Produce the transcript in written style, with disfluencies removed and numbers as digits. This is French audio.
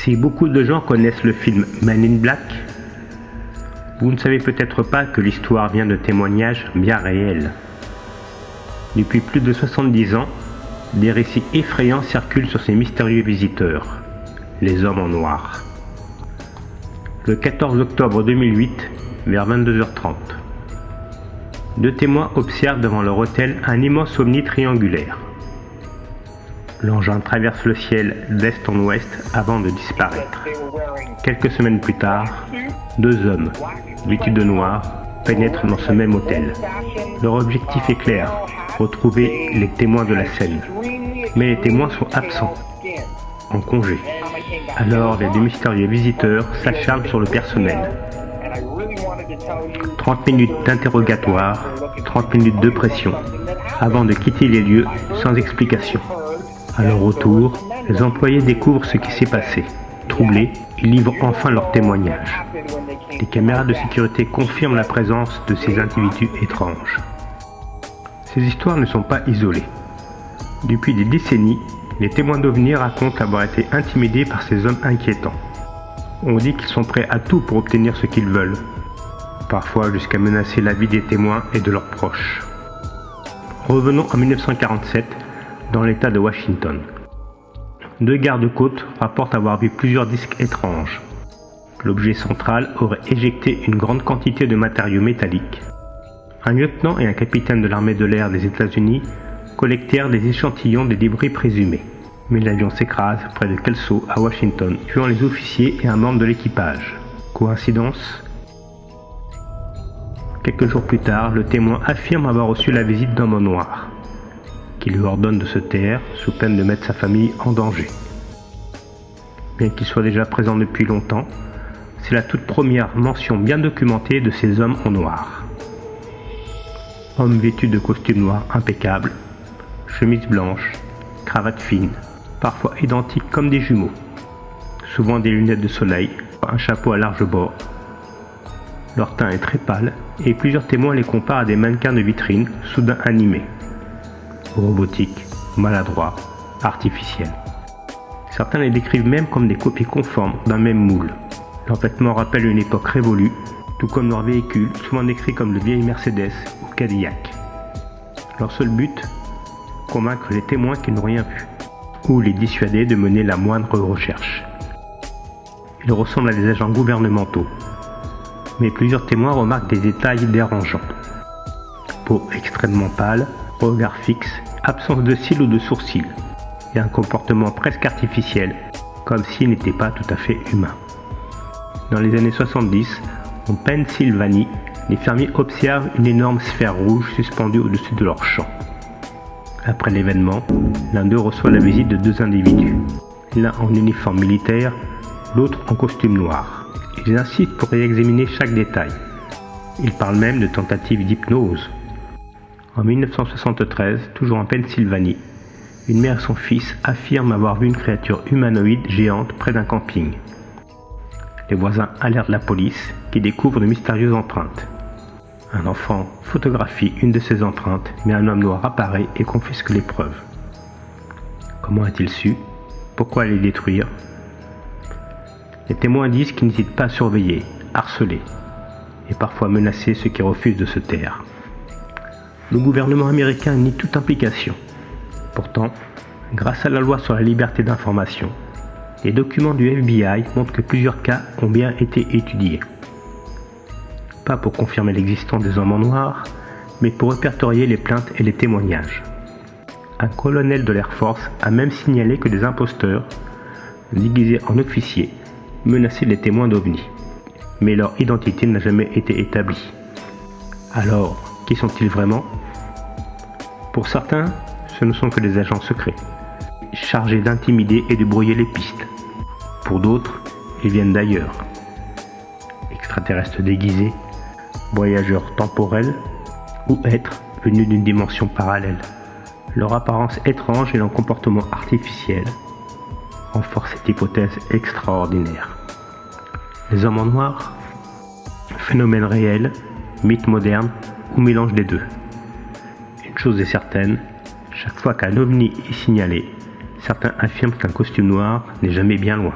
Si beaucoup de gens connaissent le film Men in Black, vous ne savez peut-être pas que l'histoire vient de témoignages bien réels. Depuis plus de 70 ans, des récits effrayants circulent sur ces mystérieux visiteurs, les hommes en noir. Le 14 octobre 2008, vers 22h30, deux témoins observent devant leur hôtel un immense ovni triangulaire. L'engin traverse le ciel d'est en ouest avant de disparaître. Quelques semaines plus tard, deux hommes, vêtus de noir, pénètrent dans ce même hôtel. Leur objectif est clair, retrouver les témoins de la scène. Mais les témoins sont absents, en congé. Alors les deux mystérieux visiteurs s'acharnent sur le personnel. 30 minutes d'interrogatoire, 30 minutes de pression, avant de quitter les lieux sans explication. À leur retour, les employés découvrent ce qui s'est passé. Troublés, ils livrent enfin leur témoignage. Les caméras de sécurité confirment la présence de ces individus étranges. Ces histoires ne sont pas isolées. Depuis des décennies, les témoins d'OVNI racontent avoir été intimidés par ces hommes inquiétants. On dit qu'ils sont prêts à tout pour obtenir ce qu'ils veulent, parfois jusqu'à menacer la vie des témoins et de leurs proches. Revenons en 1947, dans l'État de Washington. Deux gardes-côtes rapportent avoir vu plusieurs disques étranges. L'objet central aurait éjecté une grande quantité de matériaux métalliques. Un lieutenant et un capitaine de l'armée de l'air des États-Unis collectèrent des échantillons des débris présumés. Mais l'avion s'écrase près de Kelso, à Washington, tuant les officiers et un membre de l'équipage. Coïncidence ? Quelques jours plus tard, le témoin affirme avoir reçu la visite d'hommes en noir, qui lui ordonne de se taire sous peine de mettre sa famille en danger. Bien qu'il soit déjà présent depuis longtemps, c'est la toute première mention bien documentée de ces hommes en noir. Hommes vêtus de costumes noirs impeccables, chemise blanche, cravate fine, parfois identiques comme des jumeaux, souvent des lunettes de soleil, un chapeau à large bord. Leur teint est très pâle et plusieurs témoins les comparent à des mannequins de vitrine soudain animés. Robotiques, maladroits, artificiels. Certains les décrivent même comme des copies conformes d'un même moule. Leurs vêtements rappellent une époque révolue, tout comme leurs véhicules, souvent décrits comme de vieilles Mercedes ou Cadillac. Leur seul but ? Convaincre les témoins qu'ils n'ont rien vu, ou les dissuader de mener la moindre recherche. Ils ressemblent à des agents gouvernementaux, mais plusieurs témoins remarquent des détails dérangeants. Peau extrêmement pâle, regard fixe, absence de cils ou de sourcils, et un comportement presque artificiel, comme s'il n'était pas tout à fait humain. Dans les années 70, en Pennsylvanie, les fermiers observent une énorme sphère rouge suspendue au-dessus de leur champ. Après l'événement, l'un d'eux reçoit la visite de deux individus, l'un en uniforme militaire, l'autre en costume noir. Ils insistent pour y examiner chaque détail. Ils parlent même de tentatives d'hypnose. En 1973, toujours en Pennsylvanie, une mère et son fils affirment avoir vu une créature humanoïde géante près d'un camping. Les voisins alertent la police qui découvre de mystérieuses empreintes. Un enfant photographie une de ces empreintes, mais un homme noir apparaît et confisque les preuves. Comment a-t-il su ? Pourquoi les détruire ? Les témoins disent qu'ils n'hésitent pas à surveiller, harceler et parfois menacer ceux qui refusent de se taire. Le gouvernement américain nie toute implication. Pourtant, grâce à la loi sur la liberté d'information, les documents du FBI montrent que plusieurs cas ont bien été étudiés. Pas pour confirmer l'existence des hommes en noir, mais pour répertorier les plaintes et les témoignages. Un colonel de l'Air Force a même signalé que des imposteurs, déguisés en officiers, menaçaient les témoins d'OVNI. Mais leur identité n'a jamais été établie. Alors, qui sont-ils vraiment ? Pour certains, ce ne sont que des agents secrets, chargés d'intimider et de brouiller les pistes. Pour d'autres, ils viennent d'ailleurs. Extraterrestres déguisés, voyageurs temporels ou êtres venus d'une dimension parallèle. Leur apparence étrange et leur comportement artificiel renforcent cette hypothèse extraordinaire. Les hommes en noir ? Phénomène réel, mythe moderne ou mélange des deux. Une chose est certaine, chaque fois qu'un ovni est signalé, certains affirment qu'un costume noir n'est jamais bien loin.